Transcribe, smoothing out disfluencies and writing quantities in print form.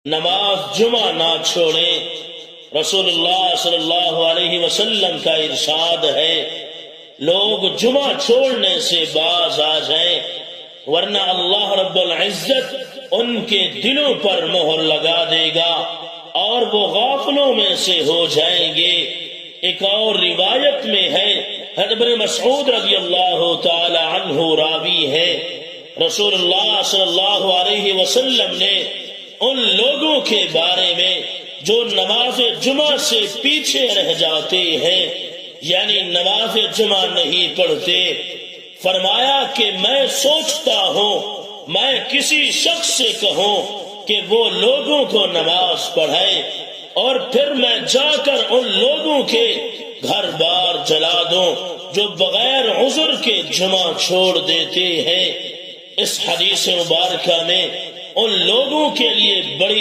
نماز جمعہ نہ چھوڑیں۔ رسول اللہ صلی اللہ علیہ وسلم کا ارشاد ہے لوگ جمعہ چھوڑنے سے باز آ جائیں ورنہ اللہ رب العزت ان کے دلوں پر مہر لگا دے گا اور وہ غافلوں میں سے ہو جائیں گے۔ ایک اور روایت میں ہے حضرت ابن مسعود رضی اللہ تعالی عنہ راوی ہے رسول اللہ صلی اللہ علیہ وسلم نے ان لوگوں کے بارے میں جو نماز جمعہ سے پیچھے رہ جاتے ہیں یعنی نماز جمعہ نہیں پڑھتے فرمایا کہ میں سوچتا ہوں میں کسی شخص سے کہوں کہ وہ لوگوں کو نماز پڑھائے اور پھر میں جا کر ان لوگوں کے گھر بار جلا دوں جو بغیر عذر کے جمعہ چھوڑ دیتے ہیں۔ اس حدیث مبارکہ میں ان لوگوں کے لیے بڑی